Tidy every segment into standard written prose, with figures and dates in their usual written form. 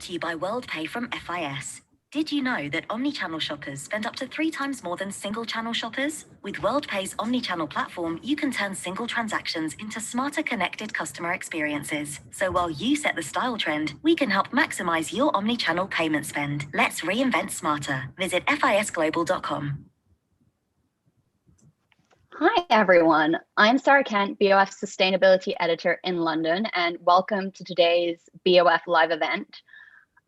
to you by Worldpay from FIS. Did you know that omnichannel shoppers spend up to 3 times more than single-channel shoppers? With Worldpay's omnichannel platform, you can turn single transactions into smarter connected customer experiences. So while you set the style trend, we can help maximize your omnichannel payment spend. Let's reinvent smarter. Visit fisglobal.com. Hi, everyone. I'm Sarah Kent, BoF Sustainability Editor in London, and welcome to today's BoF live event.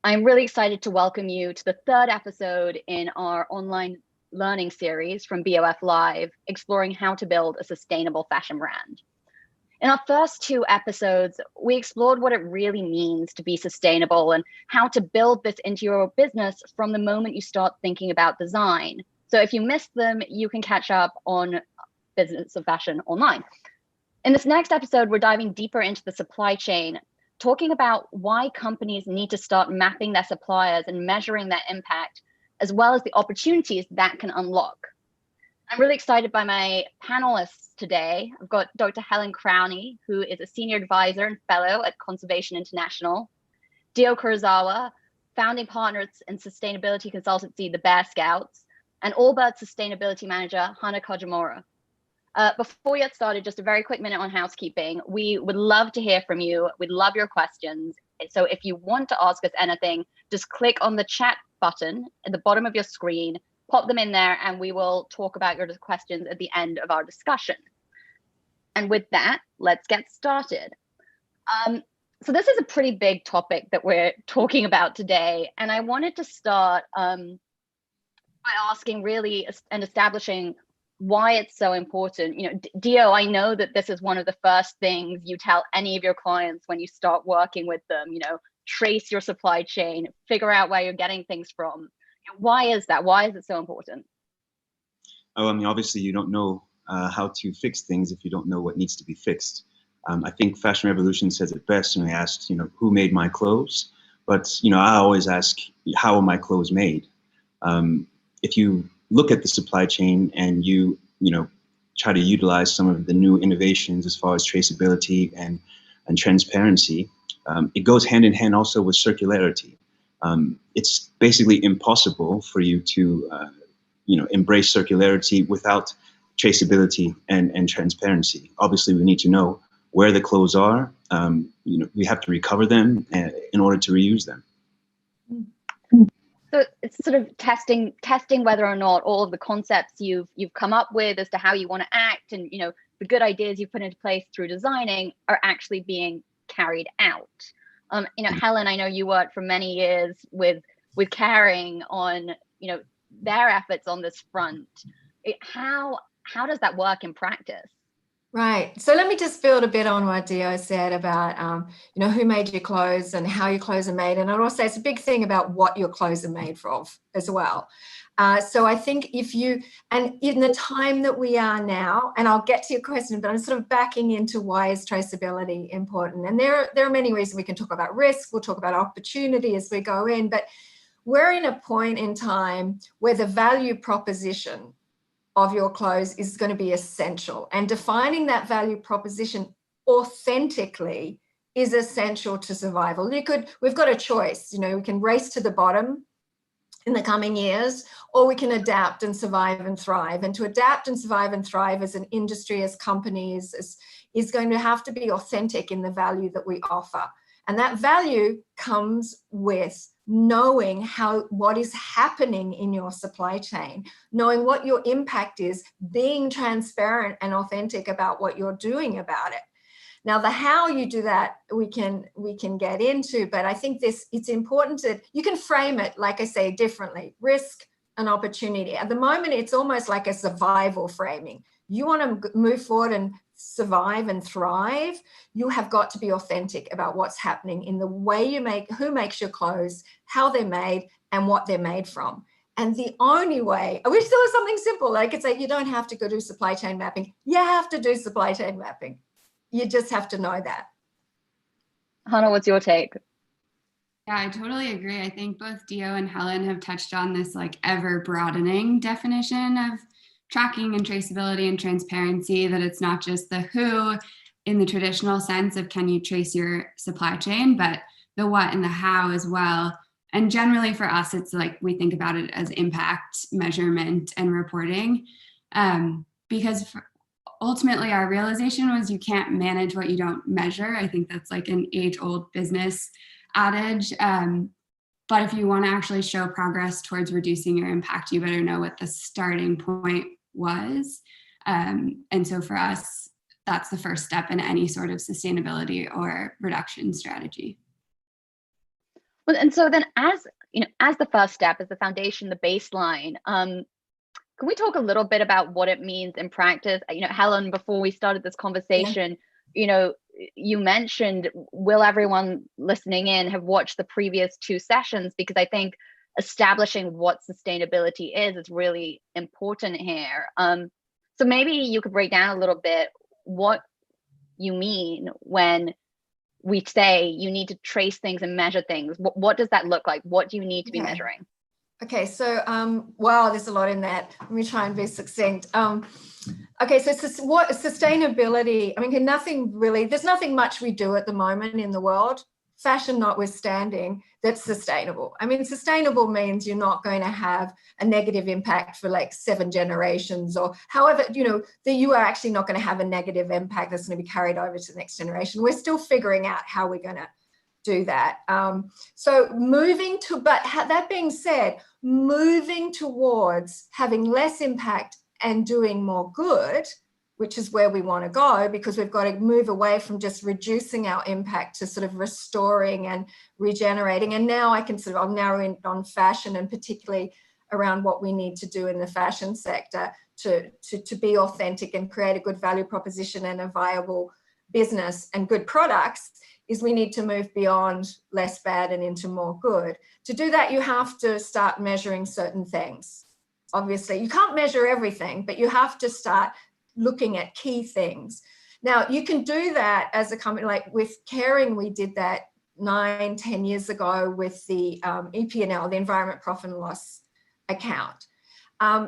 I'm really excited to welcome you to the 3rd episode in our online learning series from BoF Live, exploring how to build a sustainable fashion brand. In our first 2 episodes, we explored what it really means to be sustainable and how to build this into your business from the moment you start thinking about design. So if you missed them, you can catch up on Business of Fashion online. In this next episode, we're diving deeper into the supply chain, talking about why companies need to start mapping their suppliers and measuring their impact, as well as the opportunities that can unlock. I'm really excited by my panelists today. I've got Dr. Helen Crowley, who is a senior advisor and fellow at Conservation International, Dio Kurazawa, founding partner and sustainability consultancy, the Bear Scouts, and Allbirds sustainability manager, Hana Kajimura. Before we get started, just a very quick minute on housekeeping. We would love to hear from you. We'd love your questions. So if you want to ask us anything, just click on the chat button at the bottom of your screen, pop them in there, and we will talk about your questions at the end of our discussion. And with that, let's get started. So this is a pretty big topic that we're talking about today. And I wanted to start by asking really and establishing why it's so important. You know, Dio, I know that this is one of the first things you tell any of your clients when you start working with them, you know, trace your supply chain, figure out where you're getting things from. Why is that? Why is it so important? Oh, I mean, obviously you don't know how to fix things if you don't know what needs to be fixed. I think Fashion Revolution says it best when they asked, you know, who made my clothes? But, you know, I always ask, how are my clothes made? If you look at the supply chain and you try to utilize some of the new innovations as far as traceability and transparency, it goes hand in hand also with circularity. It's basically impossible for you to embrace circularity without traceability and transparency. Obviously, we need to know where the clothes are. We have to recover them in order to reuse them. So it's sort of testing whether or not all of the concepts you've come up with as to how you want to act, and the good ideas you've put into place through designing are actually being carried out. Helen, I know you worked for many years with Caring on their efforts on this front. How does that work in practice? Right. So let me just build a bit on what Dio said about, who made your clothes and how your clothes are made. And I'd also say it's a big thing about what your clothes are made of as well. So I think and in the time that we are now, and I'll get to your question, but I'm sort of backing into why is traceability important. And there are many reasons. We can talk about risk, we'll talk about opportunity as we go in, but we're in a point in time where the value proposition of your clothes is going to be essential, and defining that value proposition authentically is essential to survival. We've got a choice, we can race to the bottom in the coming years, or we can adapt and survive and thrive. And to adapt and survive and thrive as an industry, as companies, is going to have to be authentic in the value that we offer. And that value comes with knowing what is happening in your supply chain, knowing what your impact is, being transparent and authentic about what you're doing about it. Now, the how you do that, we can get into, but I think it's important that you can frame it, like I say, differently: risk and opportunity. At the moment, it's almost like a survival framing. You want to move forward and survive and thrive, you have got to be authentic about what's happening in the way you make, who makes your clothes, how they're made, and what they're made from. And the only way, I wish there was something simple, like I could say, you don't have to go do supply chain mapping. You have to do supply chain mapping. You just have to know that. Hana, what's your take? Yeah, I totally agree. I think both Dio and Helen have touched on this ever broadening definition of tracking and traceability and transparency, that it's not just the who in the traditional sense of can you trace your supply chain, but the what and the how as well. And generally for us, it's like we think about it as impact measurement and reporting, because ultimately our realization was you can't manage what you don't measure. I think that's like an age-old business adage. But if you want to actually show progress towards reducing your impact, you better know what the starting point was. And so for us, that's the first step in any sort of sustainability or reduction strategy. Well, and so then as the first step, as the foundation, the baseline, can we talk a little bit about what it means in practice? Helen, before we started this conversation, you mentioned, will everyone listening in have watched the previous 2 sessions? Because I think establishing what sustainability is really important here. So maybe you could break down a little bit what you mean when we say you need to trace things and measure things. What does that look like? What do you need to be measuring? Okay, so wow, there's a lot in that. Let me try and be succinct. Okay, so what sustainability? I mean, there's nothing much we do at the moment in the world, fashion notwithstanding, that's sustainable. I mean, sustainable means you're not going to have a negative impact for like 7 generations, or however, that you are actually not going to have a negative impact that's going to be carried over to the next generation. We're still figuring out how we're going to do that. So that being said, moving towards having less impact and doing more good, which is where we want to go, because we've got to move away from just reducing our impact to sort of restoring and regenerating. And now I'll narrow in on fashion, and particularly around what we need to do in the fashion sector to be authentic and create a good value proposition and a viable business and good products, is we need to move beyond less bad and into more good. To do that, you have to start measuring certain things. Obviously, you can't measure everything, but you have to start looking at key things. Now, you can do that as a company, like with Caring, we did that 9-10 years ago with the EP&L, the Environment Profit and Loss account,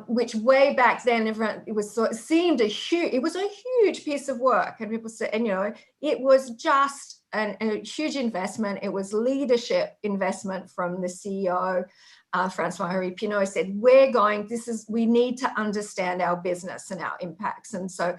which way back then, it was a huge piece of work. And people said, it was just a huge investment. It was leadership investment from the CEO, Francois-Henri Pinault, said, we need to understand our business and our impacts. And so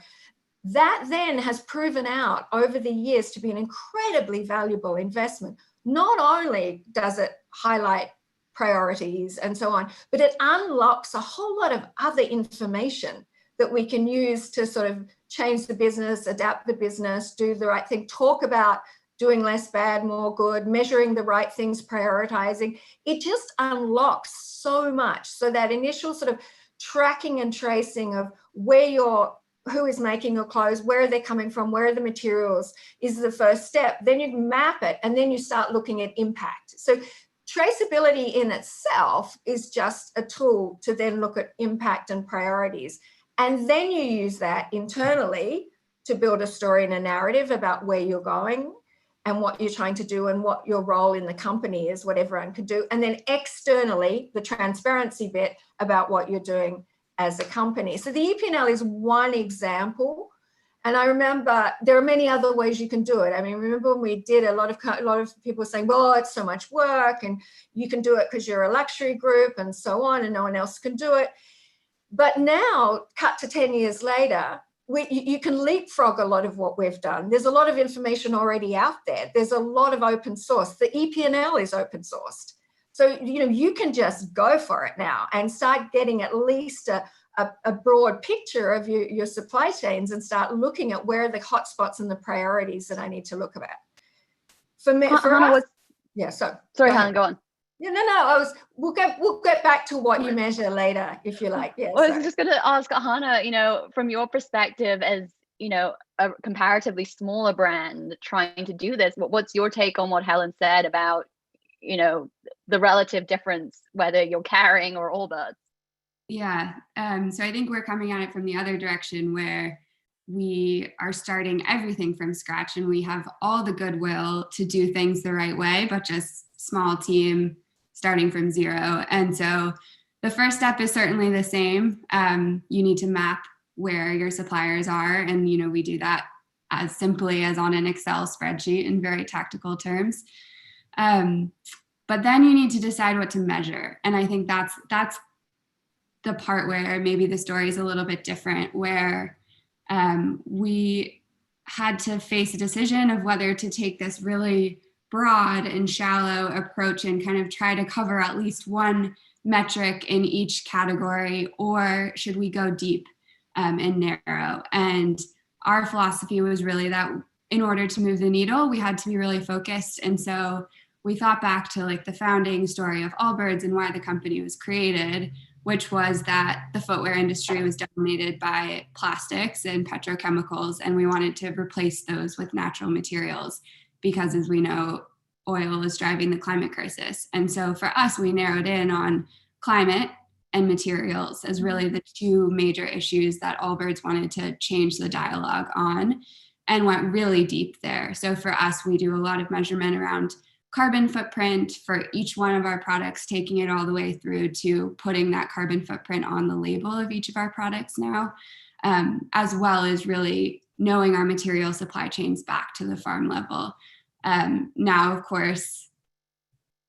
that then has proven out over the years to be an incredibly valuable investment. Not only does it highlight priorities and so on, but it unlocks a whole lot of other information that we can use to sort of change the business, adapt the business, do the right thing, talk about doing less bad, more good, measuring the right things, prioritizing. It just unlocks so much. So that initial sort of tracking and tracing of who is making your clothes, where are they coming from, where are the materials, is the first step. Then you map it, and then you start looking at impact. So traceability in itself is just a tool to then look at impact and priorities. And then you use that internally to build a story and a narrative about where you're going and what you're trying to do and what your role in the company is, what everyone can do. And then externally, the transparency bit about what you're doing as a company. So the EP&L is one example. And I remember there are many other ways you can do it. I mean, remember when we did, a lot of people were saying, well, it's so much work and you can do it because you're a luxury group and so on, and no one else can do it. But now, cut to 10 years later, you can leapfrog a lot of what we've done. There's a lot of information already out there. There's a lot of open source. The EP&L is open sourced. So, you can just go for it now and start getting at least a broad picture of your supply chains and start looking at where are the hotspots and the priorities that I need to look about. For me, Hana, sorry, Helen, go on. Yeah, no. We'll get back to what you measure later, if you like. Yeah. Well, I was just going to ask Hana, from your perspective as a comparatively smaller brand trying to do this, what's your take on what Helen said about the relative difference whether you're Caring or Allbirds? Yeah. So I think we're coming at it from the other direction, where we are starting everything from scratch and we have all the goodwill to do things the right way, but just small team starting from zero. And so the first step is certainly the same. You need to map where your suppliers are. And, we do that as simply as on an Excel spreadsheet in very tactical terms. But then you need to decide what to measure. And I think that's the part where maybe the story is a little bit different, where we had to face a decision of whether to take this really broad and shallow approach and kind of try to cover at least one metric in each category, or should we go deep and narrow? And our philosophy was really that in order to move the needle, we had to be really focused. And so we thought back to like the founding story of Allbirds and why the company was created, which was that the footwear industry was dominated by plastics and petrochemicals, and we wanted to replace those with natural materials because, as we know, oil is driving the climate crisis. And so for us, we narrowed in on climate and materials as really the two major issues that Allbirds wanted to change the dialogue on, and went really deep there. So for us, we do a lot of measurement around carbon footprint for each one of our products, taking it all the way through to putting that carbon footprint on the label of each of our products now, as well as really knowing our material supply chains back to the farm level. Now, of course,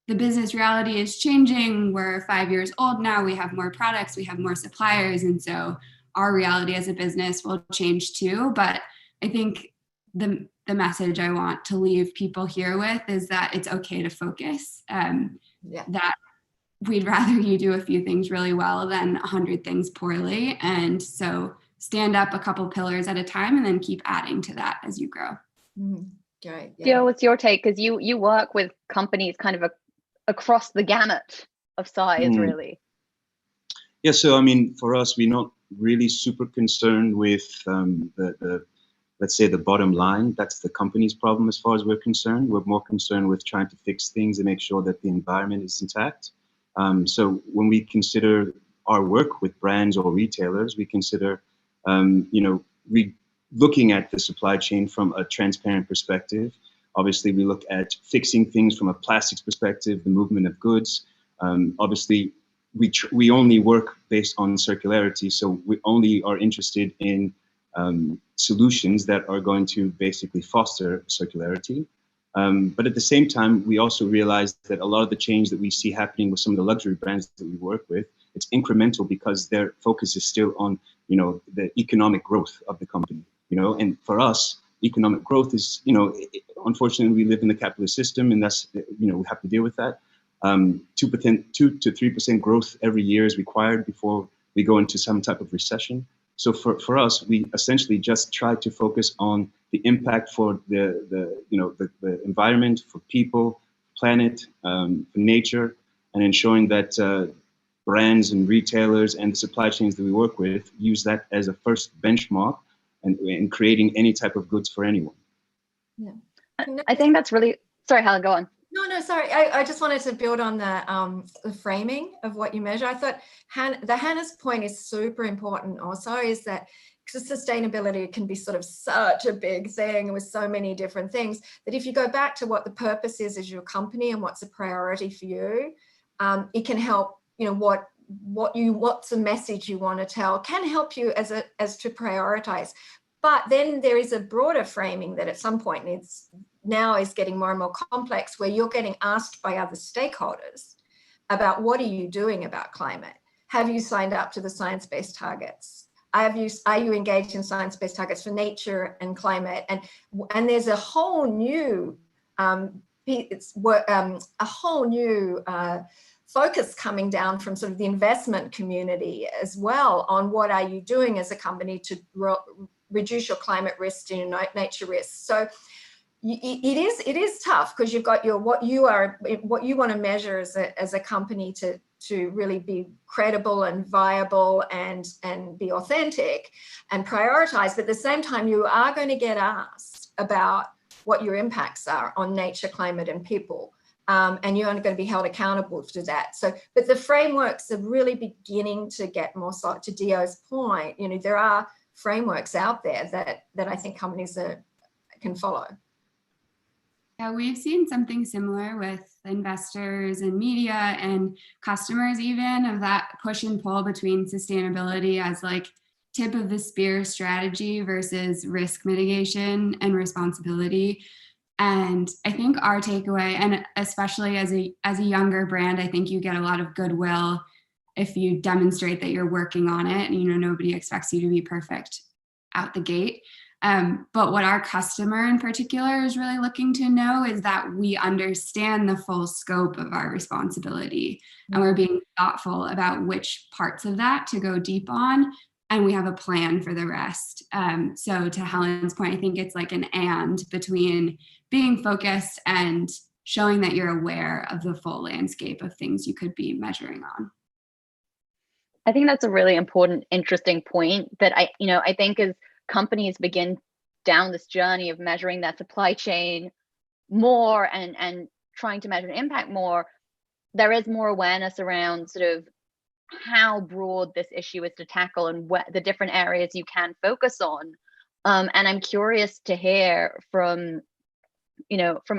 the business reality is changing. We're 5 years old now. We have more products, we have more suppliers. And so our reality as a business will change too. But I think the message I want to leave people here with is that it's okay to focus, that we'd rather you do a few things really well than 100 things poorly. And so stand up a couple pillars at a time and then keep adding to that as you grow. Great. Yeah. What's your take? Because you work with companies kind of across the gamut of size, really. Yeah, so I mean, for us, we're not really super concerned with the let's say the bottom line. That's the company's problem as far as we're concerned. We're more concerned with trying to fix things and make sure that the environment is intact. So when we consider our work with brands or retailers, we consider, looking at the supply chain from a transparent perspective. Obviously, we look at fixing things from a plastics perspective, the movement of goods. Obviously, we only work based on circularity, so we only are interested in solutions that are going to basically foster circularity. But at the same time, we also realize that a lot of the change that we see happening with some of the luxury brands that we work with, it's incremental because their focus is still on, the economic growth of the company, and for us, economic growth is, unfortunately, we live in the capitalist system, and that's, we have to deal with that. 2% to 3% growth every year is required before we go into some type of recession. So for us, we essentially just try to focus on the impact for the environment, for people, planet, for nature, and ensuring that brands and retailers and the supply chains that we work with use that as a first benchmark and creating any type of goods for anyone. Yeah, I think that's really, sorry, Helen, go on. No, sorry. I just wanted to build on the framing of what you measure. I thought Hannah's point is super important also, is that because sustainability can be sort of such a big thing with so many different things, that if you go back to what the purpose is as your company and what's a priority for you, it can help, what's the message you want to tell can help you as to prioritize. But then there is a broader framing that at some point now is getting more and more complex, where you're getting asked by other stakeholders about what are you doing about climate? Have you signed up to the science-based targets? Are you engaged in science-based targets for nature and climate? And there's a whole new focus coming down from sort of the investment community as well on what are you doing as a company to reduce your climate risks and your nature risks. So it is tough because you've got what you want to measure as a company to really be credible and viable and be authentic and prioritize. But at the same time, you are going to get asked about what your impacts are on nature, climate, and people. And you're only going to be held accountable to that. So, but the frameworks are really beginning to get more solid. To Dio's point, there are frameworks out there that I think companies can follow. Yeah, we've seen something similar with investors and media and customers, even, of that push and pull between sustainability as like tip of the spear strategy versus risk mitigation and responsibility. And I think our takeaway, and especially as a younger brand, I think you get a lot of goodwill if you demonstrate that you're working on it. And, nobody expects you to be perfect out the gate. But what our customer in particular is really looking to know is that we understand the full scope of our responsibility, and we're being thoughtful about which parts of that to go deep on, and we have a plan for the rest. So to Helen's point, I think it's like an and between being focused and showing that you're aware of the full landscape of things you could be measuring on. I think that's a really important, interesting point that I think as companies begin down this journey of measuring their supply chain more and trying to measure impact more, there is more awareness around sort of how broad this issue is to tackle and what the different areas you can focus on. And I'm curious to hear from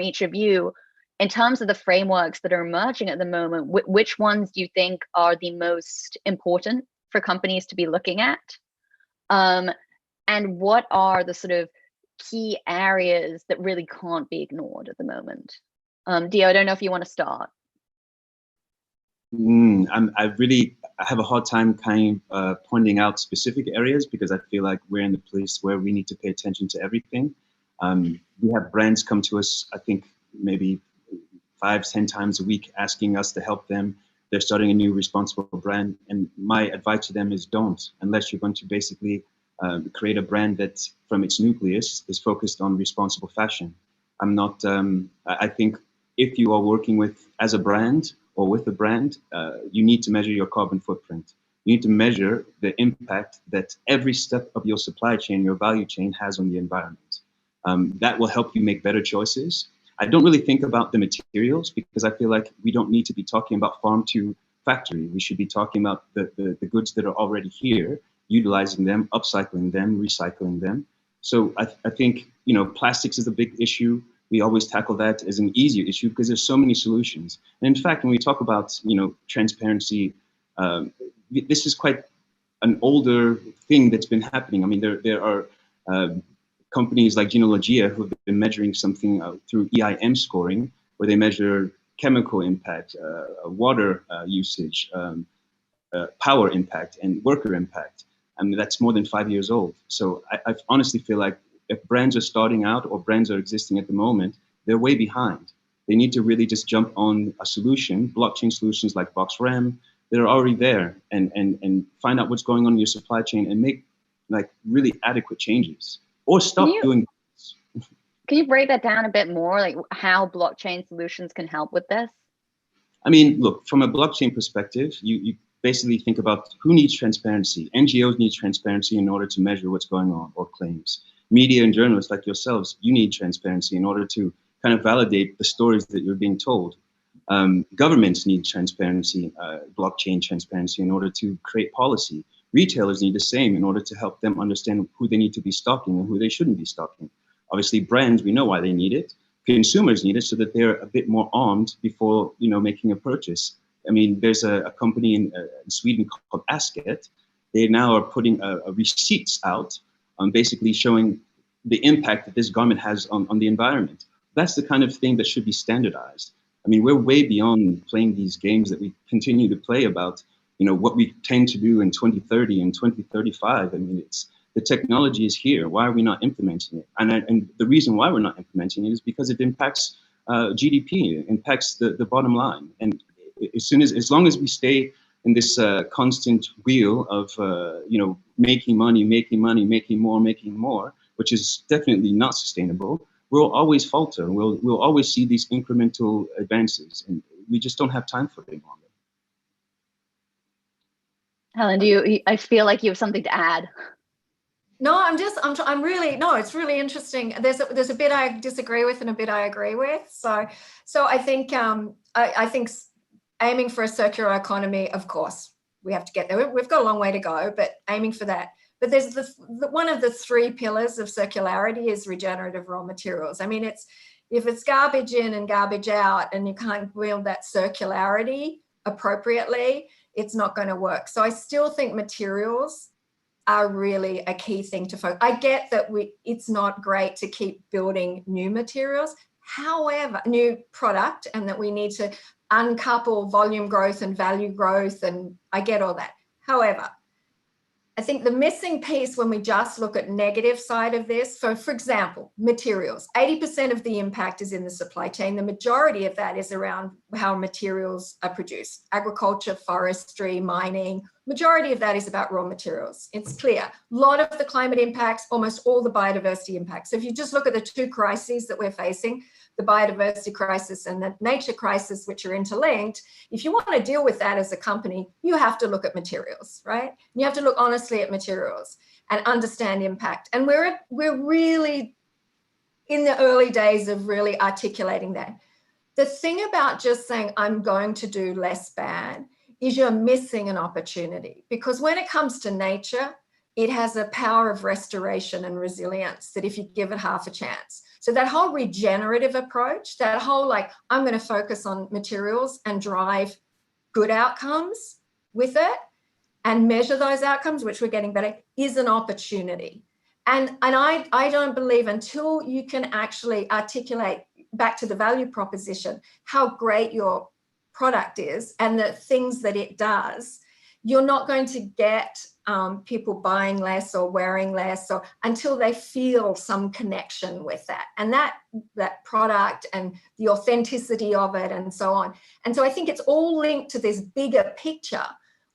each of you, in terms of the frameworks that are emerging at the moment, which ones do you think are the most important for companies to be looking at? And what are the sort of key areas that really can't be ignored at the moment? Dio, I don't know if you want to start. I have a hard time kind of pointing out specific areas, because I feel like we're in the place where we need to pay attention to everything. We have brands come to us, I think maybe 5-10 times a week, asking us to help them. They're starting a new responsible brand, and my advice to them is don't, unless you're going to basically create a brand that from its nucleus is focused on responsible fashion. I think if you are working as a brand or with a brand, you need to measure your carbon footprint. You need to measure the impact that every step of your supply chain, your value chain has on the environment. That will help you make better choices. I don't really think about the materials, because I feel like we don't need to be talking about farm to factory. We should be talking about the goods that are already here, utilizing them, upcycling them, recycling them. So I think, plastics is a big issue. We always tackle that as an easier issue because there's so many solutions. And in fact, when we talk about, transparency, this is quite an older thing that's been happening. I mean, there are companies like Genealogia who have been measuring something through EIM scoring, where they measure chemical impact, water usage, power impact, and worker impact. I mean, that's more than 5 years old. So I honestly feel like if brands are starting out or brands are existing at the moment, they're way behind. They need to really just jump on a solution, blockchain solutions like BoxRAM, that are already there, and find out what's going on in your supply chain and make like really adequate changes, or stop doing this. Can you break that down a bit more, like how blockchain solutions can help with this? I mean, look, from a blockchain perspective, you basically think about who needs transparency. NGOs need transparency in order to measure what's going on, or claims. Media and journalists like yourselves, you need transparency in order to kind of validate the stories that you're being told. Governments need transparency, blockchain transparency, in order to create policy. Retailers need the same in order to help them understand who they need to be stocking and who they shouldn't be stocking. Obviously, brands, we know why they need it. Consumers need it so that they're a bit more armed before, making a purchase. I mean, there's a company in Sweden called Asket. They now are putting receipts out, basically showing the impact that this garment has on the environment. That's the kind of thing that should be standardized. I mean, we're way beyond playing these games that we continue to play about, what we tend to do in 2030 and 2035. I mean, the technology is here. Why are we not implementing it? And the reason why we're not implementing it is because it impacts GDP, it impacts the bottom line. And as long as we stay in this constant wheel of, making money, making more, which is definitely not sustainable, we'll always falter. We'll always see these incremental advances, and we just don't have time for it any longer. Helen, I feel like you have something to add. No, it's really interesting. There's a bit I disagree with and a bit I agree with. So I think I think aiming for a circular economy, of course, we have to get there. We've got a long way to go, but aiming for that. But there's one of the 3 pillars of circularity is regenerative raw materials. I mean, if it's garbage in and garbage out, and you can't build that circularity appropriately, it's not going to work. So I still think materials are really a key thing to focus. I get that it's not great to keep building new materials, However, new product, and that we need to uncouple volume growth and value growth, and I get all that. However, I think the missing piece when we just look at negative side of this, for example, materials, 80% of the impact is in the supply chain. The majority of that is around how materials are produced. Agriculture, forestry, mining, majority of that is about raw materials. It's clear. A lot of the climate impacts, almost all the biodiversity impacts. So if you just look at the two crises that we're facing, the biodiversity crisis and the nature crisis, which are interlinked, if you want to deal with that as a company, you have to look at materials, right? You have to look honestly at materials and understand impact. And we're really in the early days of really articulating that. The thing about just saying, I'm going to do less bad, is you're missing an opportunity. Because when it comes to nature, it has a power of restoration and resilience that if you give it half a chance. So that whole regenerative approach, that whole like, I'm going to focus on materials and drive good outcomes with it and measure those outcomes, which we're getting better, is an opportunity. And I don't believe until you can actually articulate back to the value proposition, how great your product is and the things that it does, you're not going to get people buying less or wearing less or until they feel some connection with that and that product and the authenticity of it and so on. And so I think it's all linked to this bigger picture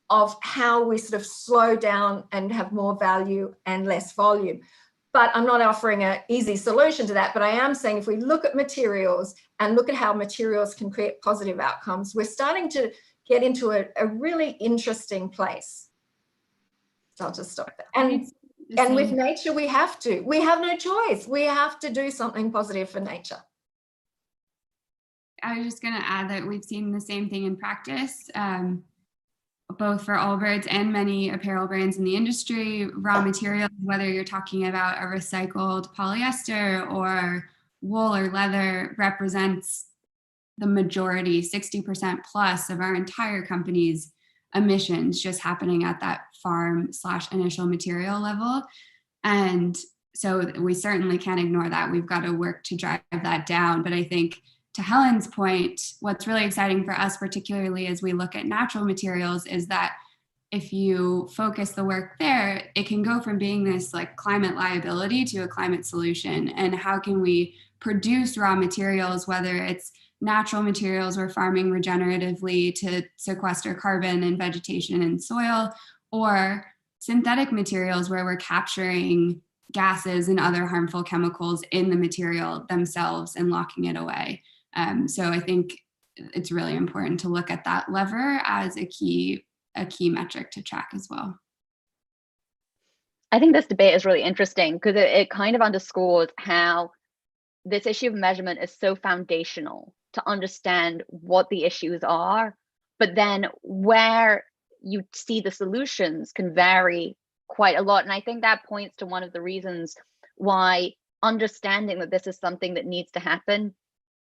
of how we sort of slow down and have more value and less volume. But I'm not offering an easy solution to that, but I am saying if we look at materials and look at how materials can create positive outcomes, we're starting to get into a really interesting place. So I'll just stop there. And with nature, we have no choice. We have to do something positive for nature. I was just going to add that we've seen the same thing in practice, both for Allbirds and many apparel brands in the industry. Raw materials, whether you're talking about a recycled polyester or wool or leather, represents the majority, 60% plus of our entire company's emissions just happening at that farm/initial material level. And so we certainly can't ignore that. We've got to work to drive that down. But I think to Helen's point, what's really exciting for us, particularly as we look at natural materials, is that if you focus the work there, it can go from being this like climate liability to a climate solution. And how can we produce raw materials, whether it's natural materials we're farming regeneratively to sequester carbon and vegetation and soil, or synthetic materials where we're capturing gases and other harmful chemicals in the material themselves and locking it away. So I think it's really important to look at that lever as a key metric to track as well. I think this debate is really interesting because it kind of underscores how this issue of measurement is so foundational to understand what the issues are, but then where you see the solutions can vary quite a lot. And I think that points to one of the reasons why understanding that this is something that needs to happen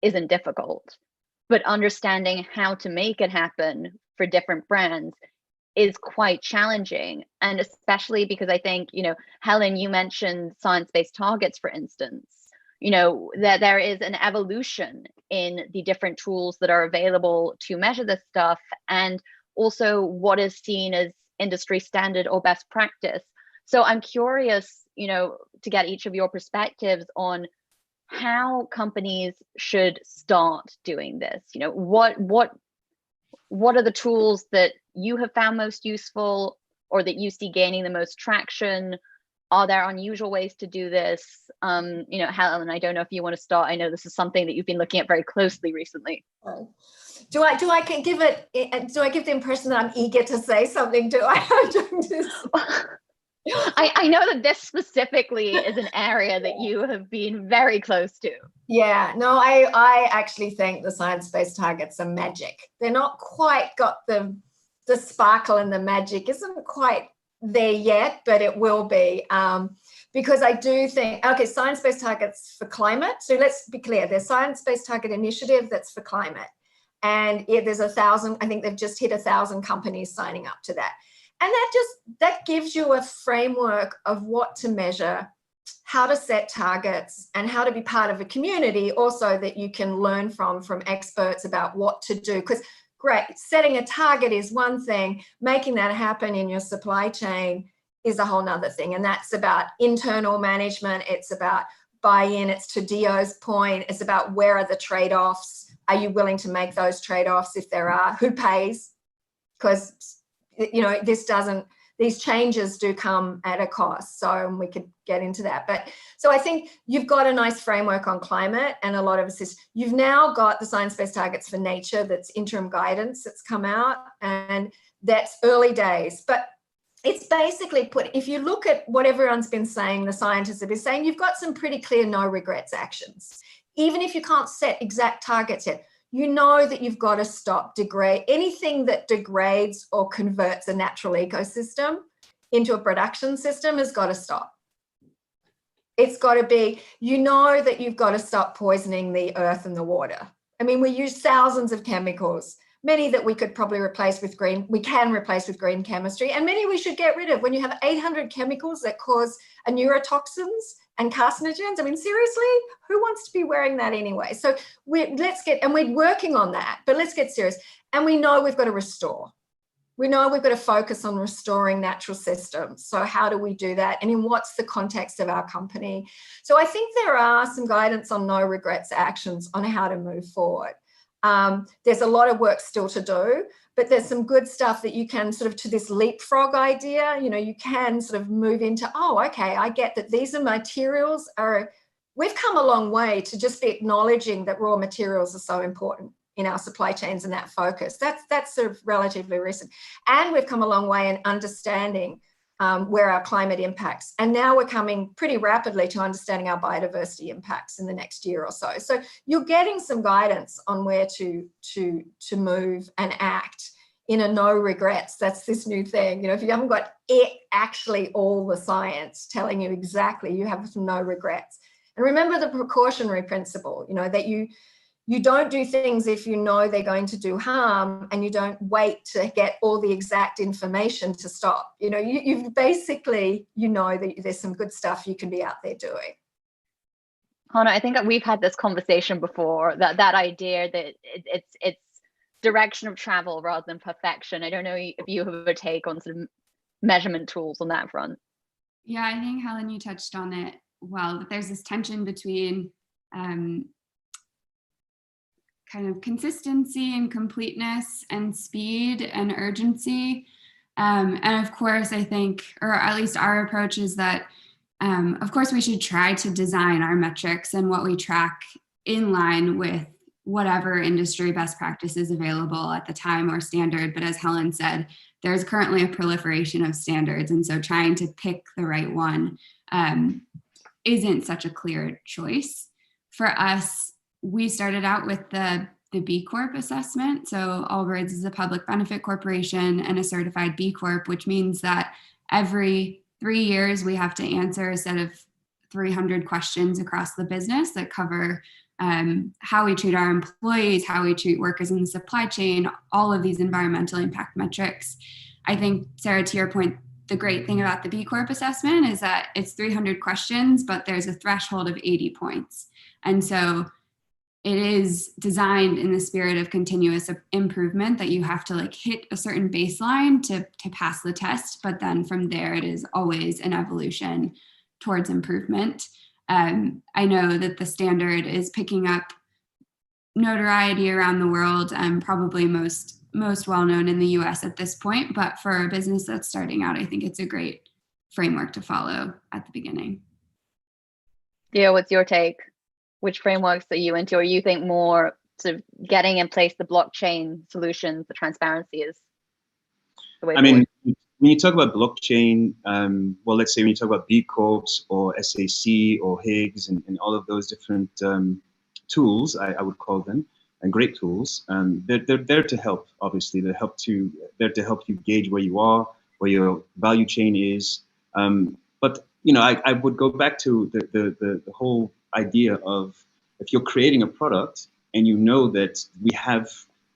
isn't difficult, but understanding how to make it happen for different brands is quite challenging. And especially because I think, Helen, you mentioned science-based targets, for instance, that there is an evolution in the different tools that are available to measure this stuff, and also what is seen as industry standard or best practice. So I'm curious, to get each of your perspectives on how companies should start doing this. What are the tools that you have found most useful or that you see gaining the most traction? Are there unusual ways to do this? Helen, I don't know if you want to start. I know this is something that you've been looking at very closely recently. Do I give the impression that I'm eager to say something? I know that this specifically is an area that you have been very close to. Yeah, no, I actually think the science-based targets are magic. They're not quite got the sparkle and the magic isn't quite there yet, but it will be, because I do think, science-based targets for climate. So let's be clear, there's science-based target initiative that's for climate. And there's 1,000, I think they've just hit 1,000 companies signing up to that. And that gives you a framework of what to measure how to set targets and how to be part of a community also that you can learn from experts about what to do. Because great, setting a target is one thing, making that happen in your supply chain is a whole nother thing. And that's about internal management. It's about buy-in. It's to Dio's point. It's about where are the trade-offs? Are you willing to make those trade-offs if there are? Who pays? Because, you know, these changes do come at a cost. So we could get into that. But so I think you've got a nice framework on climate, and a lot of us you've now got the science-based targets for nature, that's interim guidance that's come out, and that's early days. But it's basically if you look at what everyone's been saying, the scientists have been saying, you've got some pretty clear no regrets actions. Even if you can't set exact targets yet, you know that you've got to stop anything that degrades or converts a natural ecosystem into a production system has got to stop. It's got to be, you know that you've got to stop poisoning the earth and the water. I mean, we use thousands of chemicals, many that we could probably replace with green chemistry, and many we should get rid of. When you have 800 chemicals that cause neurotoxins and carcinogens, I mean, seriously, who wants to be wearing that anyway? So we're working on that, but let's get serious. And we know we've got to restore. We know we've got to focus on restoring natural systems. So how do we do that? And in what's the context of our company? So I think there are some guidance on no regrets actions on how to move forward. There's a lot of work still to do, but there's some good stuff that you can sort of, to this leapfrog idea, you know, you can sort of move into, oh, okay, I get that these are materials we've come a long way to just be acknowledging that raw materials are so important in our supply chains and that focus. That's sort of relatively recent. And we've come a long way in understanding where our climate impacts. And now we're coming pretty rapidly to understanding our biodiversity impacts in the next year or so. So you're getting some guidance on where to move and act in a no regrets. That's this new thing. You know, if you haven't got actually all the science telling you exactly, you have some no regrets. And remember the precautionary principle, you know, that you don't do things if you know they're going to do harm, and you don't wait to get all the exact information to stop. You know, you've basically, you know, that there's some good stuff you can be out there doing. Hana, I think that we've had this conversation before, that idea that it's direction of travel rather than perfection. I don't know if you have a take on sort of measurement tools on that front. Yeah, I think, Helen, you touched on it well, that there's this tension between kind of consistency and completeness and speed and urgency. And of course, I think, or at least our approach is that, of course, we should try to design our metrics and what we track in line with whatever industry best practices available at the time or standard. But as Helen said, there's currently a proliferation of standards. And so trying to pick the right one isn't such a clear choice. For us, we started out with the B Corp assessment. So Allbirds is a public benefit corporation and a certified B Corp, which means that every 3 years we have to answer a set of 300 questions across the business that cover how we treat our employees, how we treat workers in the supply chain, all of these environmental impact metrics. I think, Sarah, to your point, the great thing about the B Corp assessment is that it's 300 questions, but there's a threshold of 80 points. And so it is designed in the spirit of continuous improvement, that you have to like hit a certain baseline to pass the test. But then from there, it is always an evolution towards improvement. I know that the standard is picking up notoriety around the world, probably most well known in the US at this point. But for a business that's starting out, I think it's a great framework to follow at the beginning. Yeah, what's your take? Which frameworks are you into, or you think more sort of getting in place the blockchain solutions, the transparency is the way forward? When you talk about blockchain, well, let's say when you talk about B Corps or SAC or Higgs and all of those different tools, I would call them, and great tools, they're there to help, obviously. They're there to help you gauge where you are, where your value chain is. But, you know, I would go back to the whole idea of, if you're creating a product and you know that we have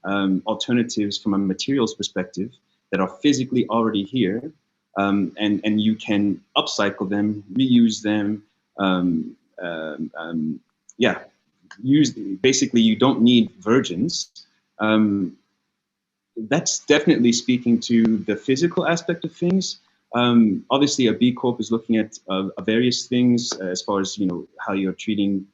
alternatives from a materials perspective that are physically already here, and you can upcycle them, reuse them, Yeah, basically you don't need virgins. That's definitely speaking to the physical aspect of things. Obviously, a B Corp is looking at various things as far as, you know, how you're treating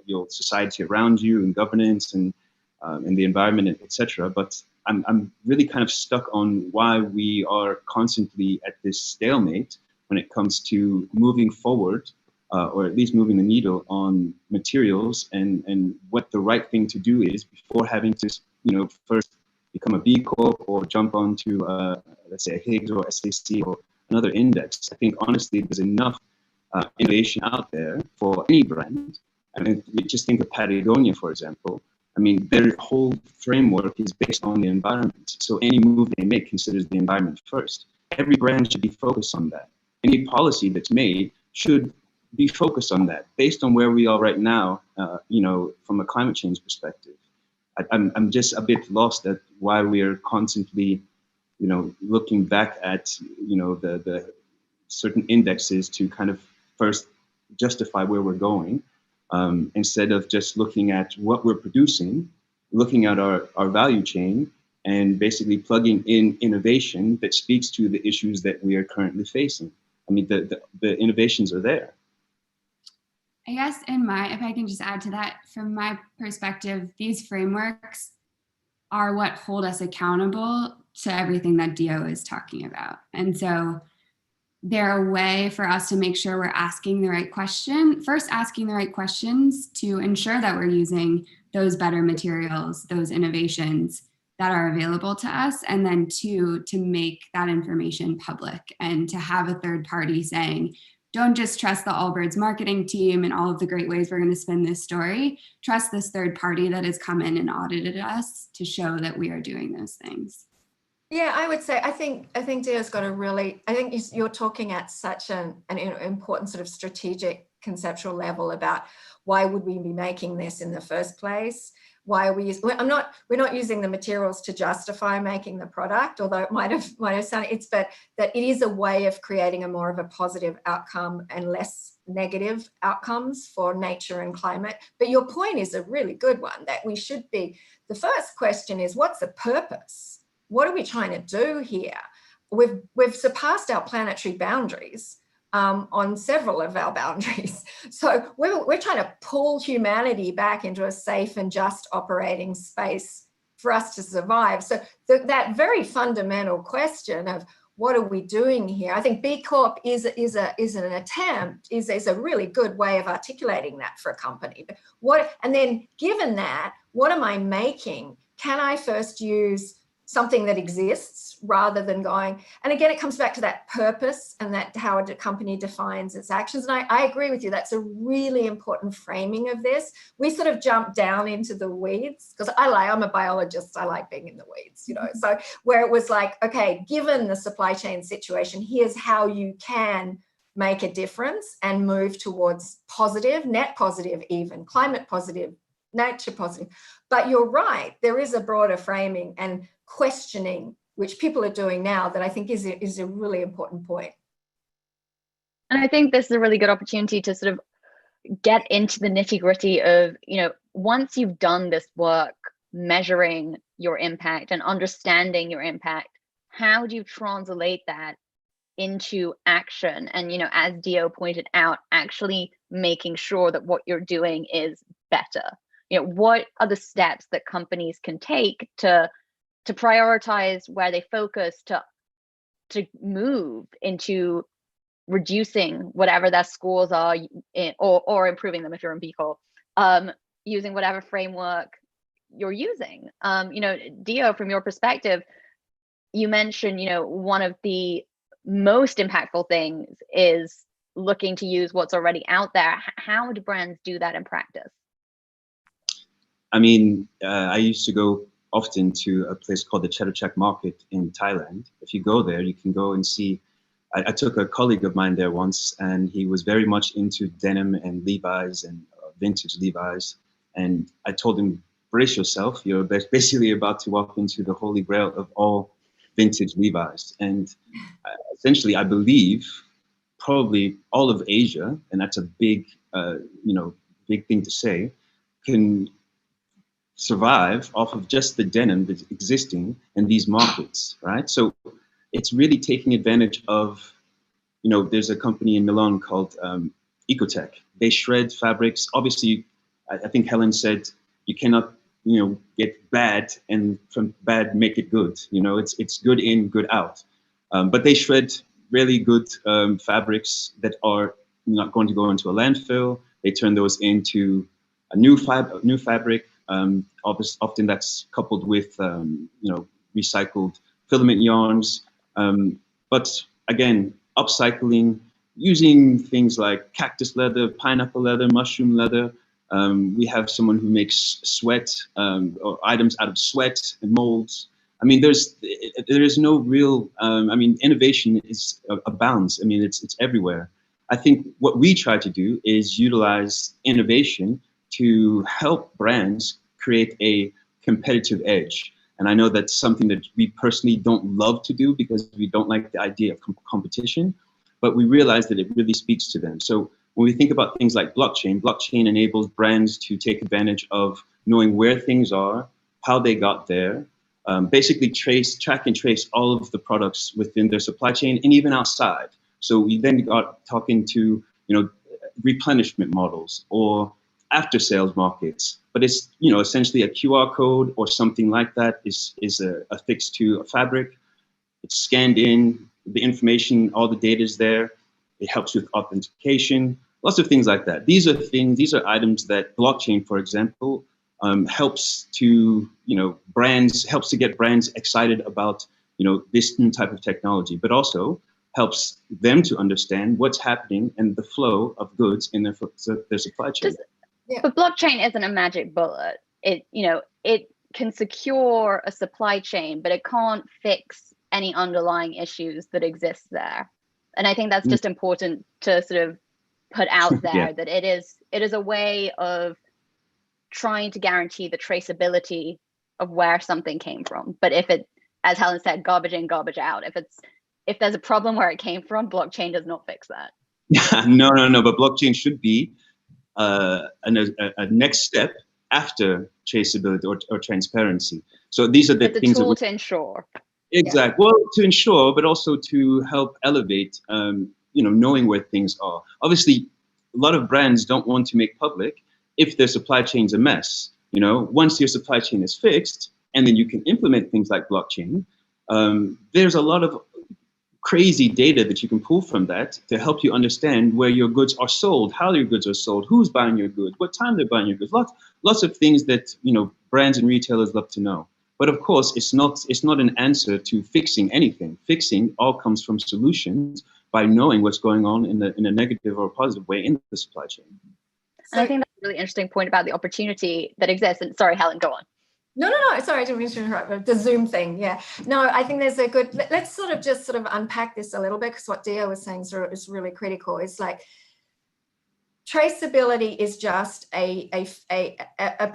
your society around you and governance and the environment, etc. But I'm really kind of stuck on why we are constantly at this stalemate when it comes to moving forward, or at least moving the needle on materials and what the right thing to do is before having to, you know, first become a B Corp or jump onto, let's say, a Higgs or SAC or another index. I think, honestly, there's enough innovation out there for any brand. I mean, just think of Patagonia, for example. I mean, their whole framework is based on the environment. So any move they make considers the environment first. Every brand should be focused on that. Any policy that's made should be focused on that, based on where we are right now, you know, from a climate change perspective. I'm just a bit lost at why we are constantly, you know, looking back at, you know, the certain indexes to kind of first justify where we're going, instead of just looking at what we're producing, looking at our value chain, and basically plugging in innovation that speaks to the issues that we are currently facing. I mean, the innovations are there. I guess if I can just add to that, from my perspective, these frameworks are what hold us accountable to everything that Dio is talking about. And so they're a way for us to make sure we're asking the right question, first asking the right questions to ensure that we're using those better materials, those innovations that are available to us, and then two, to make that information public and to have a third party saying, don't just trust the Allbirds marketing team and all of the great ways we're going to spin this story. Trust this third party that has come in and audited us to show that we are doing those things. Yeah, I would say, I think Dio's got a really, I think you're talking at such an important sort of strategic conceptual level about why would we be making this in the first place? Why are we we're not using the materials to justify making the product, although it might have sounded, but that it is a way of creating a more of a positive outcome and less negative outcomes for nature and climate. But your point is a really good one, that we should be, the first question is, what's the purpose? What are we trying to do here? We've surpassed our planetary boundaries on several of our boundaries. So we're trying to pull humanity back into a safe and just operating space for us to survive. So that very fundamental question of what are we doing here? I think B Corp is an attempt, is a really good way of articulating that for a company. But and then given that, what am I making? Can I first use something that exists rather than going, and again, it comes back to that purpose and that how a company defines its actions. And I agree with you, that's a really important framing of this. We sort of jump down into the weeds, because I'm a biologist, I like being in the weeds, you know, so where it was like, okay, given the supply chain situation, here's how you can make a difference and move towards positive, net positive, even climate positive, nature positive. But you're right, there is a broader framing and questioning, which people are doing now, that I think is a really important point. And I think this is a really good opportunity to sort of get into the nitty-gritty of, you know, once you've done this work measuring your impact and understanding your impact, how do you translate that into action? And, you know, as Dio pointed out, actually making sure that what you're doing is better. You know, what are the steps that companies can take to prioritize where they focus, to move into reducing whatever their scores are, or improving them if you're in B Corp, using whatever framework you're using. You know, Dio, from your perspective, you mentioned, you know, one of the most impactful things is looking to use what's already out there. How do brands do that in practice? I mean, I used to go often to a place called the Chatuchak Market in Thailand. If you go there, you can go and see. I took a colleague of mine there once, and he was very much into denim and Levi's and vintage Levi's. And I told him, brace yourself, you're basically about to walk into the holy grail of all vintage Levi's. And essentially, I believe probably all of Asia, and that's a big, big thing to say, can survive off of just the denim that's existing in these markets, right? So it's really taking advantage of, there's a company in Milan called Ecotech. They shred fabrics. Obviously, I think Helen said you cannot, get bad and from bad make it good. It's good in, good out. But they shred really good fabrics that are not going to go into a landfill. They turn those into a new fabric. Often that's coupled with recycled filament yarns. But again, upcycling, using things like cactus leather, pineapple leather, mushroom leather. We have someone who makes sweat or items out of sweat and molds. I mean, there is no real. Innovation abounds. I mean, it's everywhere. I think what we try to do is utilize innovation to help brands create a competitive edge. And I know that's something that we personally don't love to do because we don't like the idea of competition, but we realize that it really speaks to them. So when we think about things like blockchain enables brands to take advantage of knowing where things are, how they got there, basically track and trace all of the products within their supply chain and even outside. So we then got talking to, replenishment models or after sales markets, but it's, essentially a QR code or something like that is affixed to a fabric. It's scanned in, the information, all the data is there. It helps with authentication, lots of things like that. These are items that blockchain, for example, helps to, helps to get brands excited about, this new type of technology, but also helps them to understand what's happening and the flow of goods in their supply chain. But blockchain isn't a magic bullet. It can secure a supply chain, but it can't fix any underlying issues that exist there. And I think that's just important to sort of put out there that it is a way of trying to guarantee the traceability of where something came from. But if it, as Helen said, garbage in, garbage out, if there's a problem where it came from, blockchain does not fix that. No, but blockchain should be a next step after traceability or transparency. So these are the things tool to ensure. Exactly. Well, to ensure, but also to help elevate, knowing where things are. Obviously, a lot of brands don't want to make public if their supply chain's a mess. Once your supply chain is fixed, and then you can implement things like blockchain, there's a lot of crazy data that you can pull from that to help you understand where your goods are sold, how your goods are sold, who's buying your goods, what time they're buying your goods. Lots of things that brands and retailers love to know. But of course, it's not an answer to fixing anything. Fixing all comes from solutions by knowing what's going on in a negative or positive way in the supply chain. And I think that's a really interesting point about the opportunity that exists. And sorry, Helen, go on. No. Sorry, I didn't mean to interrupt. The Zoom thing, yeah. No, I think there's a good. Let's sort of unpack this a little bit, because what Dio was saying is really critical. It's like traceability is just a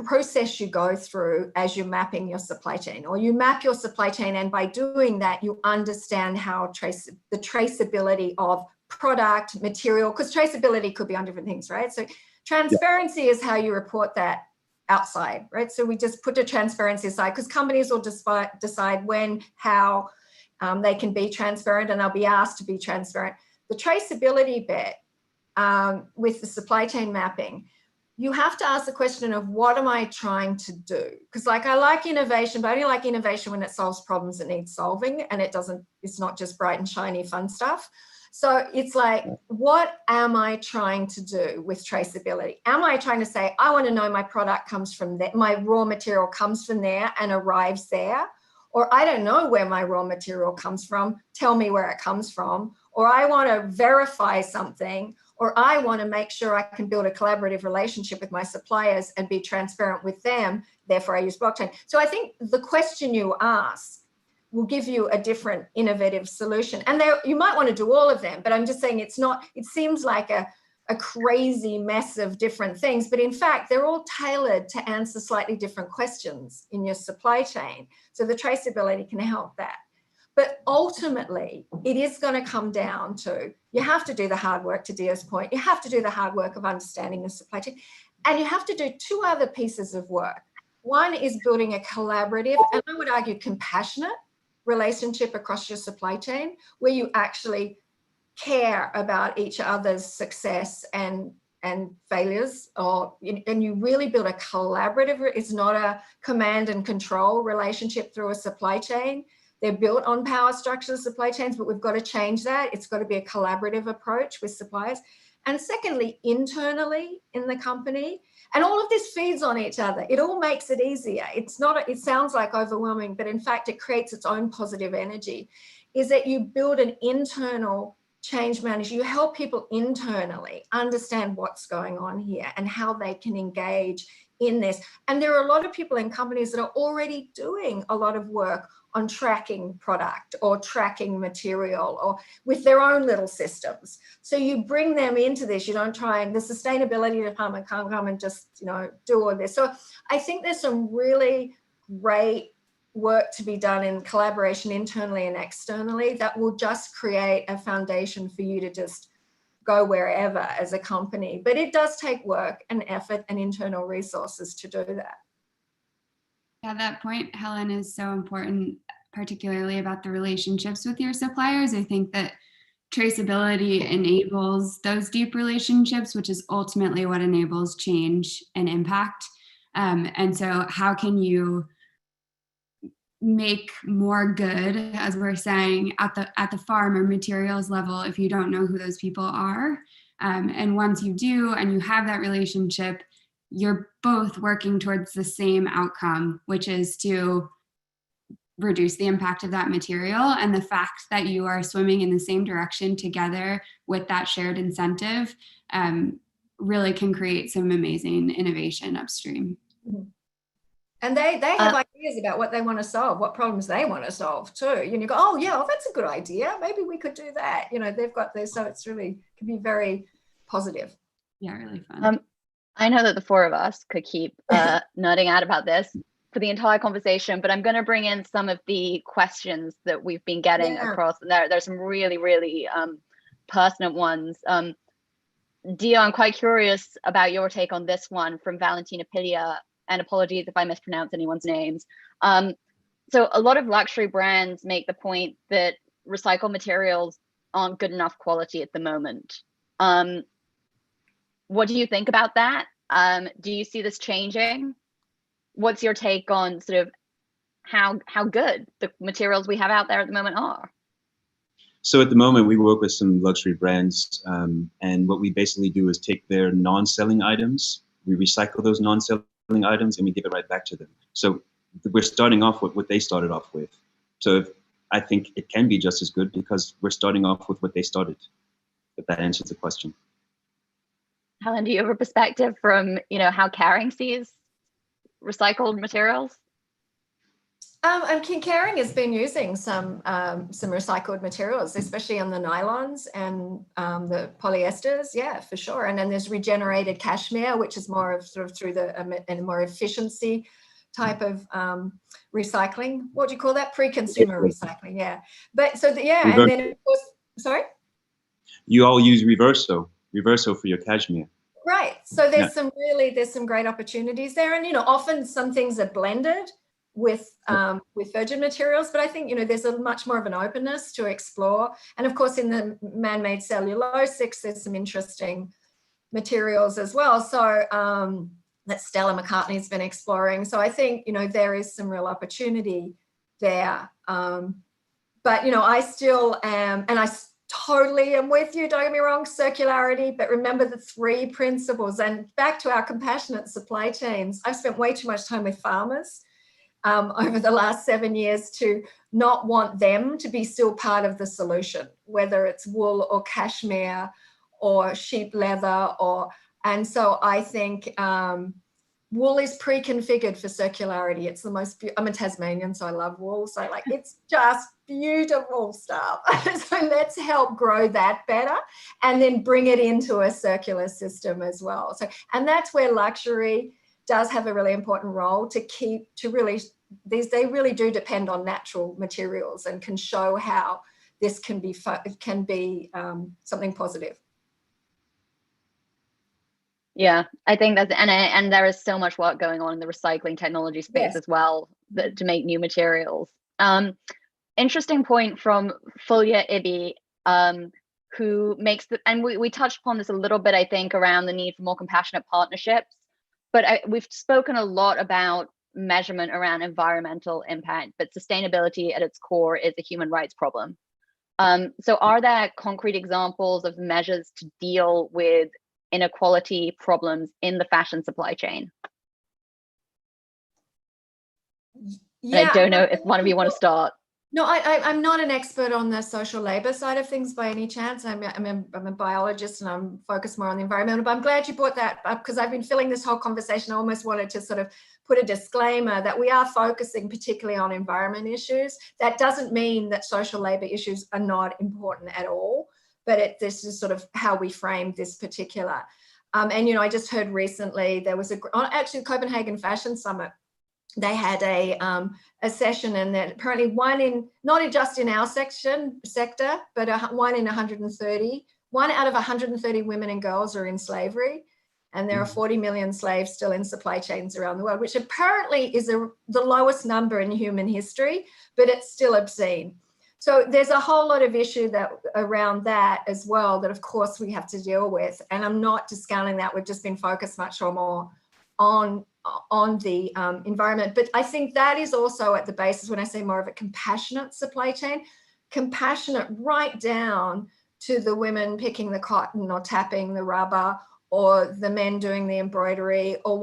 process you go through as you're mapping your supply chain, or you map your supply chain, and by doing that, you understand how the traceability of product, material, because traceability could be on different things, right? So transparency is how you report that outside, right? So we just put the transparency aside, because companies will decide when, how they can be transparent, and they'll be asked to be transparent. The traceability bit with the supply chain mapping, you have to ask the question of what am I trying to do? Because I like innovation, but I only like innovation when it solves problems that need solving, and it's not just bright and shiny fun stuff. So it's like, what am I trying to do with traceability? Am I trying to say, I want to know my product comes from there, my raw material comes from there and arrives there? Or I don't know where my raw material comes from, tell me where it comes from. Or I want to verify something, or I want to make sure I can build a collaborative relationship with my suppliers and be transparent with them, therefore I use blockchain. So I think the question you ask will give you a different innovative solution. And you might want to do all of them, but I'm just saying it seems like a crazy mess of different things, but in fact, they're all tailored to answer slightly different questions in your supply chain. So the traceability can help that. But ultimately, it is going to come down to, you have to do the hard work, to Dio's point. You have to do the hard work of understanding the supply chain. And you have to do two other pieces of work. One is building a collaborative, and I would argue compassionate relationship across your supply chain, where you actually care about each other's success and failures, and you really build a collaborative, it's not a command and control relationship through a supply chain. They're built on power structures, supply chains, but we've got to change that. It's got to be a collaborative approach with suppliers. And secondly, internally in the company, and all of this feeds on each other. It all makes it easier. It's not, it sounds like overwhelming, but in fact, it creates its own positive energy, is that you build an internal change manager. You help people internally understand what's going on here and how they can engage in this. And there are a lot of people in companies that are already doing a lot of work on tracking product or tracking material or with their own little systems. So you bring them into this. You don't try, and the sustainability department can't come and just, you know, do all this. So I think there's some really great work to be done in collaboration internally and externally that will just create a foundation for you to just go wherever as a company. But it does take work and effort and internal resources to do that. Yeah, that point, Helen, is so important, particularly about the relationships with your suppliers. I think that traceability enables those deep relationships, which is ultimately what enables change and impact. And so how can you make more good, as we're saying, at the farm or materials level if you don't know who those people are? And once you do and you have that relationship, you're both working towards the same outcome, which is to reduce the impact of that material. And the fact that you are swimming in the same direction together with that shared incentive really can create some amazing innovation upstream. Mm-hmm. And they have ideas about what they want to solve, what problems they want to solve too. You go, oh yeah, well, that's a good idea. Maybe we could do that. You know, they've got this, so it's really can be very positive. Yeah, really fun. I know that the four of us could keep nerding out about this for the entire conversation, but I'm going to bring in some of the questions that we've been getting across. And there's some really, really pertinent ones. Dio, I'm quite curious about your take on this one from Valentina Pilia, and apologies if I mispronounce anyone's names. So a lot of luxury brands make the point that recycled materials aren't good enough quality at the moment. What do you think about that? Do you see this changing? What's your take on sort of how good the materials we have out there at the moment are? So at the moment, we work with some luxury brands, and what we basically do is take their non-selling items, we recycle those non-selling items, and we give it right back to them. So we're starting off with what they started off with. So I think it can be just as good because we're starting off with what they started, if that answers the question. Helen, do you have a perspective from, you know, how Caring sees recycled materials? Caring has been using some recycled materials, especially on the nylons and the polyesters. Yeah, for sure. And then there's regenerated cashmere, which is more of sort of through a more efficiency type of recycling. What do you call that? Pre-consumer recycling. Yeah. But so and then of course, sorry. You all use Reverso for your cashmere. Right. So there's some great opportunities there, and often some things are blended with virgin materials, but I think there's a much more of an openness to explore. And of course, in the man-made cellulosics, there's some interesting materials as well. So that Stella McCartney's been exploring. So I think there is some real opportunity there. But I still am, and I totally am with you, don't get me wrong, circularity, but remember the 3 principles. And back to our compassionate supply chains, I've spent way too much time with farmers over the last 7 years to not want them to be still part of the solution, whether it's wool or cashmere or sheep leather and so I think wool is pre-configured for circularity. It's the most, I'm a Tasmanian, so I love wool. So it's just beautiful stuff. So let's help grow that better and then bring it into a circular system as well. So, and that's where luxury does have a really important role to really they really do depend on natural materials and can show how this can be something positive. Yeah, I think that's, and there is so much work going on in the recycling technology space Yes. as well, to make new materials. Interesting point from Fulya Ibi, who makes and we touched upon this a little bit, I think, around the need for more compassionate partnerships, but we've spoken a lot about measurement around environmental impact, but sustainability at its core is a human rights problem. So are there concrete examples of measures to deal with inequality problems in the fashion supply chain? Yeah, and I don't know if one of you want to start. No, I'm not an expert on the social labor side of things by any chance. I'm a biologist and I'm focused more on the environmental, but I'm glad you brought that up because I've been feeling this whole conversation. I almost wanted to sort of put a disclaimer that we are focusing particularly on environment issues. That doesn't mean that social labor issues are not important at all, but this is sort of how we frame this particular. And, you know, I just heard recently there was actually the Copenhagen Fashion Summit. They had a session, and that apparently not just in our sector, but one in 130. One out of 130 women and girls are in slavery, and there are 40 million slaves still in supply chains around the world, which apparently is the lowest number in human history, but it's still obscene. So there's a whole lot of issue around that as well that, of course, we have to deal with. And I'm not discounting that. We've just been focused much more on the environment. But I think that is also at the basis, when I say more of a compassionate supply chain, compassionate right down to the women picking the cotton or tapping the rubber, or the men doing the embroidery, or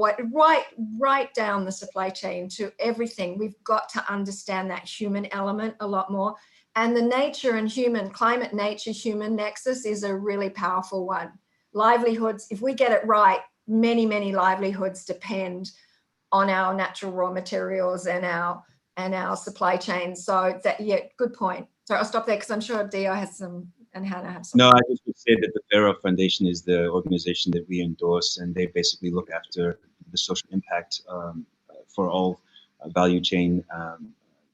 right down the supply chain to everything. We've got to understand that human element a lot more. And the nature and climate nature human nexus is a really powerful one. Livelihoods, if we get it right, many, many livelihoods depend on our natural raw materials and our supply chain. So that, yeah, good point. So I'll stop there because I'm sure Dio has some, and Hannah has some. No, I just would say that the Faro Foundation is the organization that we endorse, and they basically look after the social impact for all value chain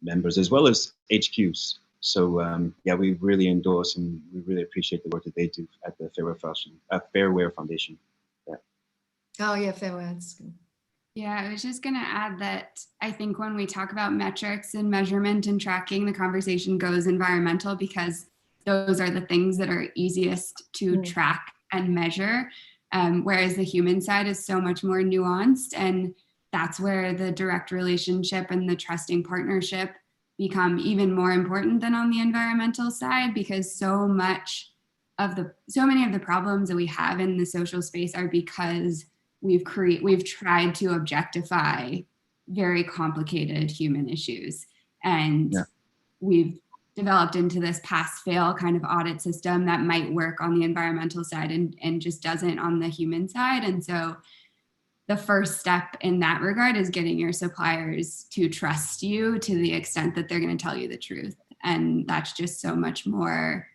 members as well as HQs. So yeah, we really endorse and we really appreciate the work that they do at the Fairwear Foundation. Yeah. Oh yeah, Fairwear. That's good. Yeah, I was just going to add that I think when we talk about metrics and measurement and tracking, the conversation goes environmental because those are the things that are easiest to track and measure, whereas the human side is so much more nuanced. And that's where the direct relationship and the trusting partnership become even more important than on the environmental side, because so many of the problems that we have in the social space are because we've tried to objectify very complicated human issues, and we've developed into this pass-fail kind of audit system that might work on the environmental side and just doesn't on the human side. And so the first step in that regard is getting your suppliers to trust you to the extent that they're going to tell you the truth. And that's just so much more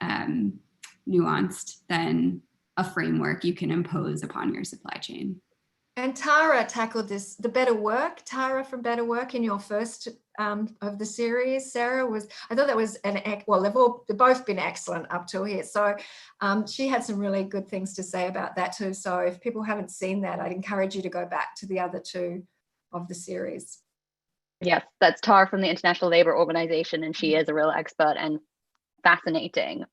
nuanced than a framework you can impose upon your supply chain. And Tara tackled this, Tara from Better Work in your first of the series. Sarah I thought that was well, they've both been excellent up till here. So she had some really good things to say about that too. So if people haven't seen that, I'd encourage you to go back to the other two of the series. Yes, that's Tara from the International Labour Organization, and she is a real expert and fascinating.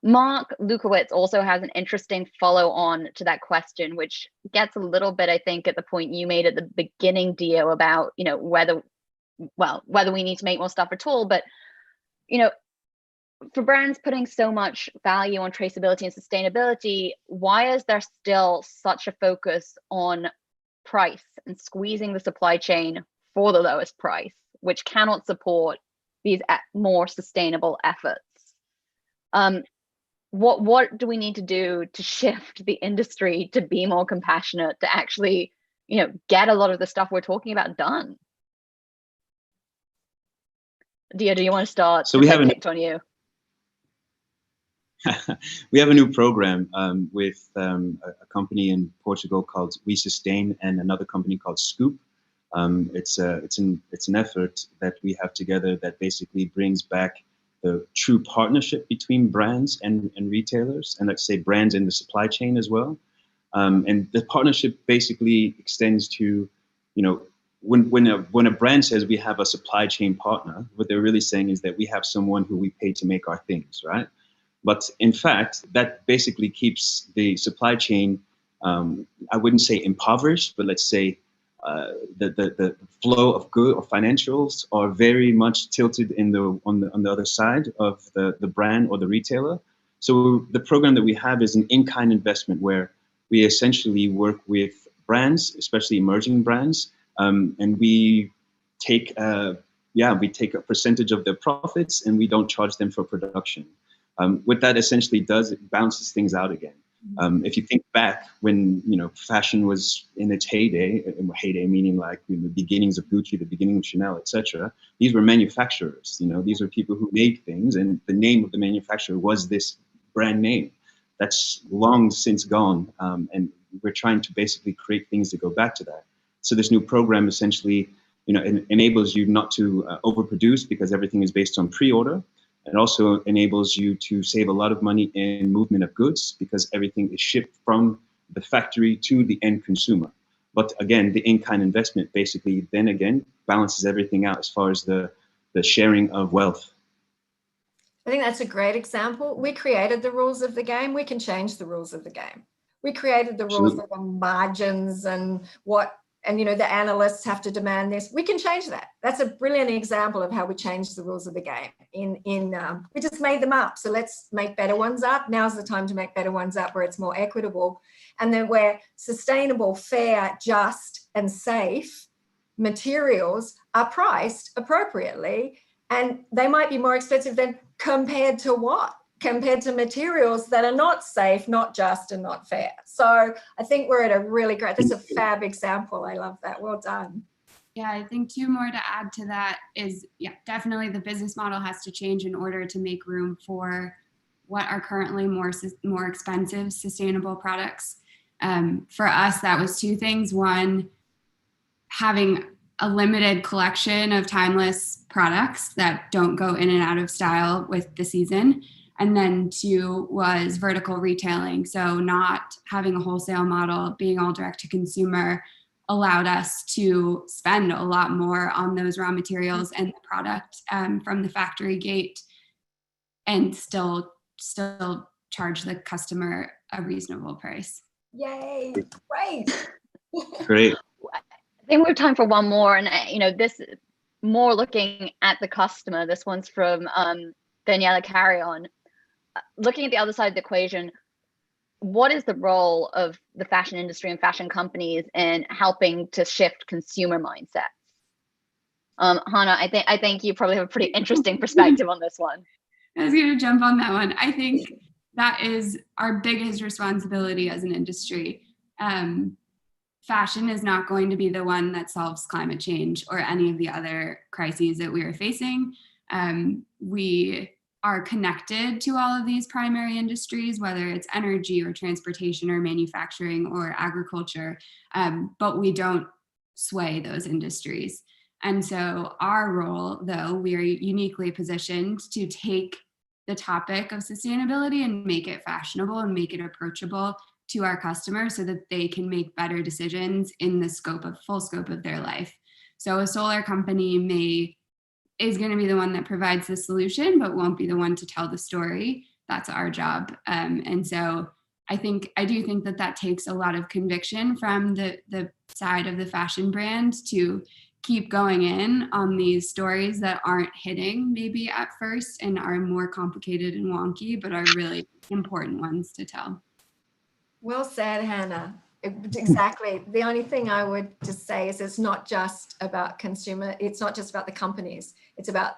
Mark Lukowitz also has an interesting follow-on to that question, which gets a little bit, I think, at the point you made at the beginning, Dio, about, you know, whether we need to make more stuff at all. But, you know, for brands putting so much value on traceability and sustainability, why is there still such a focus on price and squeezing the supply chain for the lowest price, which cannot support these more sustainable efforts? What do we need to do to shift the industry to be more compassionate, to actually, you know, get a lot of the stuff we're talking about done? Dia, do you want to start? So we have picked on you. We have a new program with a company in Portugal called We Sustain and another company called Scoop. It's an effort that we have together that basically brings back the true partnership between brands and retailers, and let's say brands in the supply chain as well. And the partnership basically extends to, when a brand says we have a supply chain partner, what they're really saying is that we have someone who we pay to make our things, right? But in fact, that basically keeps the supply chain, I wouldn't say impoverished, but let's say the flow of good or financials are very much tilted on the other side of the brand or the retailer. So the program that we have is an in-kind investment where we essentially work with brands, especially emerging brands, and we take a percentage of their profits and we don't charge them for production. What that essentially does, it balances things out again. If you think back when fashion was in its heyday meaning like the beginnings of Gucci, the beginning of Chanel, etc. These were manufacturers. These were people who made things, and the name of the manufacturer was this brand name. That's long since gone, and we're trying to basically create things to go back to that. So this new program essentially, enables you not to overproduce because everything is based on pre-order. It also enables you to save a lot of money in movement of goods because everything is shipped from the factory to the end consumer. But again, the in-kind investment basically then again balances everything out as far as the sharing of wealth. I think that's a great example. We created the rules of the game. We can change the rules of the game. We created the rules of the margins and the analysts have to demand this. We can change that. That's a brilliant example of how we changed the rules of the game. We just made them up. So let's make better ones up. Now's the time to make better ones up where it's more equitable. And then where sustainable, fair, just, and safe materials are priced appropriately. And they might be more expensive than compared to what? Compared to materials that are not safe, not just, and not fair. So I think we're at a really great, that's a fab example. I love that. Well done. Yeah, I think two more to add to that is, definitely the business model has to change in order to make room for what are currently more expensive sustainable products. For us, that was two things. One, having a limited collection of timeless products that don't go in and out of style with the season. And then two was vertical retailing. So not having a wholesale model, being all direct to consumer allowed us to spend a lot more on those raw materials and the product from the factory gate and still charge the customer a reasonable price. Yay, great. Great. I think we have time for one more, and this more looking at the customer. This one's from Daniela Carrion. Looking at the other side of the equation, what is the role of the fashion industry and fashion companies in helping to shift consumer mindsets? Hana, I think you probably have a pretty interesting perspective on this one. I was going to jump on that one. I think that is our biggest responsibility as an industry. Fashion is not going to be the one that solves climate change or any of the other crises that we are facing. We are connected to all of these primary industries, whether it's energy or transportation or manufacturing or agriculture, but we don't sway those industries. And so our role, though, we are uniquely positioned to take the topic of sustainability and make it fashionable and make it approachable to our customers so that they can make better decisions in the full scope of their life. So a solar company is going to be the one that provides the solution, but won't be the one to tell the story. That's our job. And so I do think that takes a lot of conviction from the side of the fashion brand to keep going in on these stories that aren't hitting maybe at first and are more complicated and wonky, but are really important ones to tell. Well said, Hannah. Exactly. The only thing I would just say is it's not just about consumer. It's not just about the companies. It's about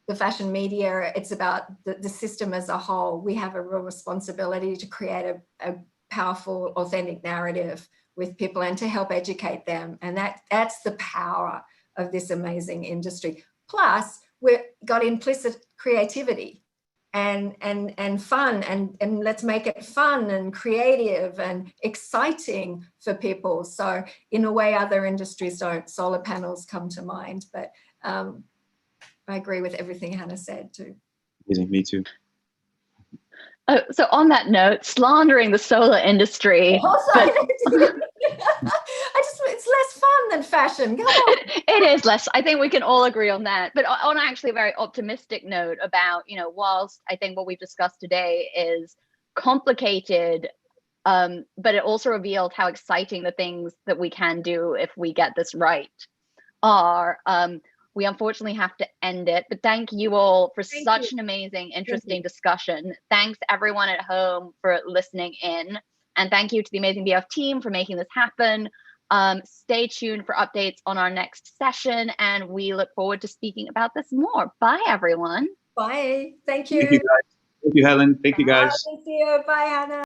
the fashion media. It's about the system as a whole. We have a real responsibility to create a powerful, authentic narrative with people and to help educate them. And that's the power of this amazing industry. Plus, we've got implicit creativity. and fun, and let's make it fun and creative and exciting for people. So in a way other industries don't. Solar panels come to mind, but I agree with everything Hannah said too. Amazing, me too. So on that note, slandering the solar industry. It's less fun than fashion. Come on. It is less. I think we can all agree on that. But on actually a very optimistic note about, whilst I think what we've discussed today is complicated, but it also revealed how exciting the things that we can do if we get this right are. We unfortunately have to end it, but thank you all for such an amazing, interesting discussion. Thanks everyone at home for listening in. And thank you to the amazing BoF team for making this happen. Stay tuned for updates on our next session, and we look forward to speaking about this more. Bye, everyone. Bye. Thank you. Thank you, guys. Thank you, Helen. Thank you, guys. Thank you. Bye, Hannah.